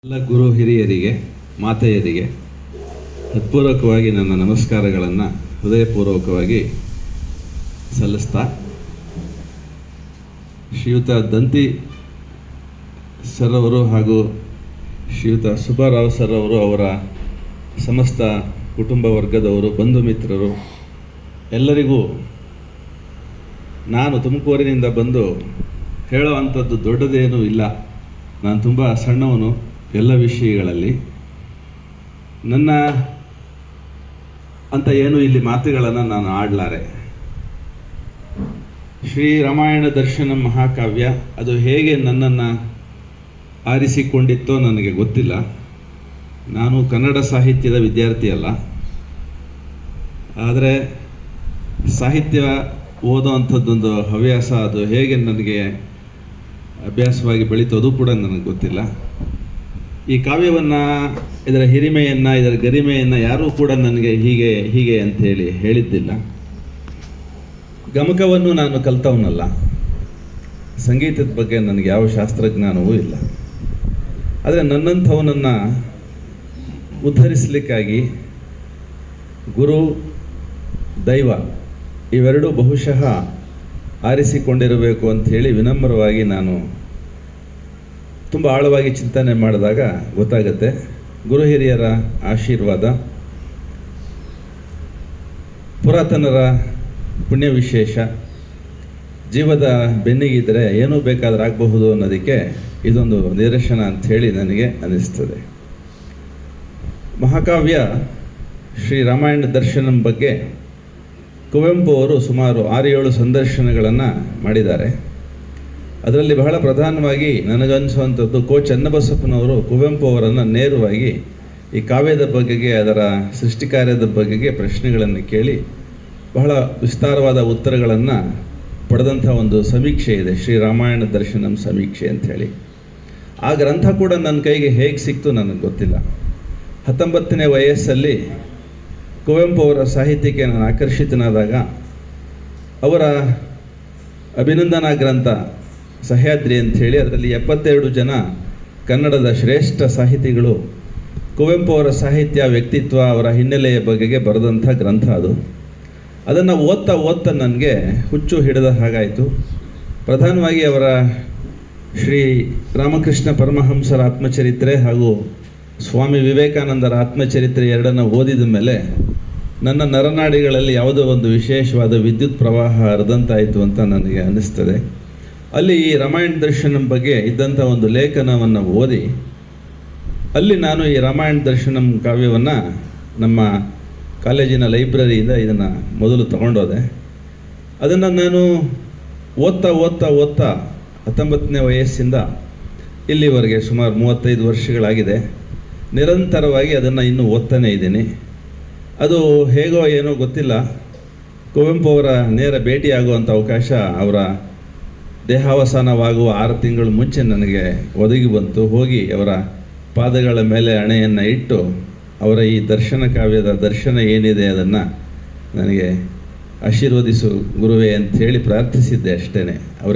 ಎಲ್ಲ ಗುರು ಹಿರಿಯರಿಗೆ, ಮಾತೆಯರಿಗೆ ಹೃತ್ಪೂರ್ವಕವಾಗಿ ನನ್ನ ನಮಸ್ಕಾರಗಳನ್ನು ಹೃದಯಪೂರ್ವಕವಾಗಿ ಸಲ್ಲಿಸ್ತಾ, ಶ್ರೀಯುತ ದಂತಿ ಸರ್ ಅವರು ಹಾಗೂ ಶ್ರೀಯುತ ಸುಬ್ಬಾರಾವ್ ಸರ್ ಅವರು, ಅವರ ಸಮಸ್ತ ಕುಟುಂಬ ವರ್ಗದವರು, ಬಂಧು ಮಿತ್ರರು ಎಲ್ಲರಿಗೂ ನಾನು ತುಮಕೂರಿನಿಂದ ಬಂದು ಹೇಳೋ ಅಂಥದ್ದು ದೊಡ್ಡದೇನೂ ಇಲ್ಲ. ನಾನು ತುಂಬ ಸಣ್ಣವನು ಎಲ್ಲ ವಿಷಯಗಳಲ್ಲಿ. ನನ್ನ ಅಂತ ಏನು ಇಲ್ಲಿ ಮಾತುಗಳನ್ನು ನಾನು ಆಡಲಾರೆ. ಶ್ರೀ ರಾಮಾಯಣ ದರ್ಶನ ಮಹಾಕಾವ್ಯ ಅದು ಹೇಗೆ ನನ್ನನ್ನು ಆರಿಸಿಕೊಂಡಿತ್ತೋ ನನಗೆ ಗೊತ್ತಿಲ್ಲ. ನಾನು ಕನ್ನಡ ಸಾಹಿತ್ಯದ ವಿದ್ಯಾರ್ಥಿ ಅಲ್ಲ, ಆದರೆ ಸಾಹಿತ್ಯ ಓದೋ ಅಂಥದ್ದೊಂದು ಹವ್ಯಾಸ ಅದು ಹೇಗೆ ನನಗೆ ಅಭ್ಯಾಸವಾಗಿ ಬೆಳೀತು ಅದು ಕೂಡ ನನಗೆ ಗೊತ್ತಿಲ್ಲ. ಈ ಕಾವ್ಯವನ್ನು, ಇದರ ಹಿರಿಮೆಯನ್ನು, ಇದರ ಗರಿಮೆಯನ್ನು ಯಾರೂ ಕೂಡ ನನಗೆ ಹೀಗೆ ಅಂಥೇಳಿ ಹೇಳಿದ್ದಿಲ್ಲ. ಗಮಕವನ್ನು ನಾನು ಕಲಿತವನಲ್ಲ, ಸಂಗೀತದ ಬಗ್ಗೆ ನನಗೆ ಯಾವ ಶಾಸ್ತ್ರಜ್ಞಾನವೂ ಇಲ್ಲ. ಆದರೆ ನನ್ನಂಥವನನ್ನು ಉದ್ಧರಿಸಲಿಕ್ಕಾಗಿ ಗುರು, ದೈವ ಇವೆರಡೂ ಬಹುಶಃ ಆರಿಸಿಕೊಂಡಿರಬೇಕು ಅಂಥೇಳಿ ವಿನಮ್ರವಾಗಿ ನಾನು ತುಂಬ ಆಳವಾಗಿ ಚಿಂತನೆ ಮಾಡಿದಾಗ ಗೊತ್ತಾಗುತ್ತೆ. ಗುರು ಹಿರಿಯರ ಆಶೀರ್ವಾದ, ಪುರಾತನರ ಪುಣ್ಯ ವಿಶೇಷ ಜೀವದ ಬೆನ್ನಿಗಿದ್ದರೆ ಏನೂ ಬೇಕಾದ್ರೆ ಆಗಬಹುದು ಅನ್ನೋದಕ್ಕೆ ಇದೊಂದು ನಿದರ್ಶನ ಅಂಥೇಳಿ ನನಗೆ ಅನ್ನಿಸ್ತದೆ. ಮಹಾಕಾವ್ಯ ಶ್ರೀ ರಾಮಾಯಣ ದರ್ಶನಂ ಬಗ್ಗೆ ಕುವೆಂಪು ಅವರು ಸುಮಾರು 6-7 ಸಂದರ್ಶನಗಳನ್ನು ಮಾಡಿದ್ದಾರೆ. ಅದರಲ್ಲಿ ಬಹಳ ಪ್ರಧಾನವಾಗಿ ನನಗನ್ನಿಸುವಂಥದ್ದು ಕೋ ಚನ್ನಬಸಪ್ಪನವರು ಕುವೆಂಪು ಅವರನ್ನು ನೇರವಾಗಿ ಈ ಕಾವ್ಯದ ಬಗೆಗೆ, ಅದರ ಸೃಷ್ಟಿ ಕಾರ್ಯದ ಬಗೆಗೆ ಪ್ರಶ್ನೆಗಳನ್ನು ಕೇಳಿ ಬಹಳ ವಿಸ್ತಾರವಾದ ಉತ್ತರಗಳನ್ನು ಪಡೆದಂಥ ಒಂದು ಸಮೀಕ್ಷೆ ಇದೆ, ಶ್ರೀ ರಾಮಾಯಣ ದರ್ಶನಂ ಸಮೀಕ್ಷೆ ಅಂಥೇಳಿ. ಆ ಗ್ರಂಥ ಕೂಡ ನನ್ನ ಕೈಗೆ ಹೇಗೆ ಸಿಕ್ತು ನನಗೆ ಗೊತ್ತಿಲ್ಲ. 19ನೇ ವಯಸ್ಸಲ್ಲಿ ಕುವೆಂಪು ಅವರ ಸಾಹಿತ್ಯಕ್ಕೆ ನಾನು ಆಕರ್ಷಿತನಾದಾಗ ಅವರ ಅಭಿನಂದನಾ ಗ್ರಂಥ ಸಹ್ಯಾದ್ರಿ ಅಂಥೇಳಿ, ಅದರಲ್ಲಿ 72 ಜನ ಕನ್ನಡದ ಶ್ರೇಷ್ಠ ಸಾಹಿತಿಗಳು ಕುವೆಂಪು ಅವರ ಸಾಹಿತ್ಯ, ವ್ಯಕ್ತಿತ್ವ, ಅವರ ಹಿನ್ನೆಲೆಯ ಬಗೆಗೆ ಬರೆದಂಥ ಗ್ರಂಥ ಅದು. ಅದನ್ನು ಓದ್ತಾ ನನಗೆ ಹುಚ್ಚು ಹಿಡಿದ ಹಾಗಾಯಿತು. ಪ್ರಧಾನವಾಗಿ ಅವರ ಶ್ರೀ ರಾಮಕೃಷ್ಣ ಪರಮಹಂಸರ ಆತ್ಮಚರಿತ್ರೆ ಹಾಗೂ ಸ್ವಾಮಿ ವಿವೇಕಾನಂದರ ಆತ್ಮಚರಿತ್ರೆ ಎರಡನ್ನು ಓದಿದ ಮೇಲೆ ನನ್ನ ನರನಾಡಿಗಳಲ್ಲಿ ಯಾವುದೋ ಒಂದು ವಿಶೇಷವಾದ ವಿದ್ಯುತ್ ಪ್ರವಾಹ ಹರಿದಂತಾಯಿತು ಅಂತ ನನಗೆ ಅನ್ನಿಸ್ತದೆ. ಅಲ್ಲಿ ಈ ರಾಮಾಯಣ ದರ್ಶನಂ ಬಗ್ಗೆ ಇದ್ದಂಥ ಒಂದು ಲೇಖನವನ್ನು ಓದಿ, ಅಲ್ಲಿ ನಾನು ಈ ರಾಮಾಯಣ ದರ್ಶನಂ ಕಾವ್ಯವನ್ನು ನಮ್ಮ ಕಾಲೇಜಿನ ಲೈಬ್ರರಿಯಿಂದ ಇದನ್ನು ಮೊದಲು ತಗೊಂಡೋದೆ. ಅದನ್ನು ನಾನು ಓದ್ತಾ 19ನೇ ವಯಸ್ಸಿಂದ ಇಲ್ಲಿವರೆಗೆ ಸುಮಾರು 35 ವರ್ಷಗಳಾಗಿದೆ. ನಿರಂತರವಾಗಿ ಅದನ್ನು ಇನ್ನೂ ಓದ್ತಾನೇ ಇದ್ದೀನಿ. ಅದು ಹೇಗೋ ಏನೋ ಗೊತ್ತಿಲ್ಲ, ಕುವೆಂಪು ಅವರ ನೇರ ಭೇಟಿಯಾಗುವಂಥ ಅವಕಾಶ ಅವರ ದೇಹಾವಸಾನವಾಗುವ 6 ತಿಂಗಳು ಮುಂಚೆ ನನಗೆ ಒದಗಿ ಬಂತು. ಹೋಗಿ ಅವರ ಪಾದಗಳ ಮೇಲೆ ಹಣೆಯನ್ನು ಇಟ್ಟು ಅವರ ಈ ದರ್ಶನ ಕಾವ್ಯದ ದರ್ಶನ ಏನಿದೆ ಅದನ್ನು ನನಗೆ ಆಶೀರ್ವದಿಸು ಗುರುವೇ ಅಂಥೇಳಿ ಪ್ರಾರ್ಥಿಸಿದ್ದೆ ಅಷ್ಟೇ.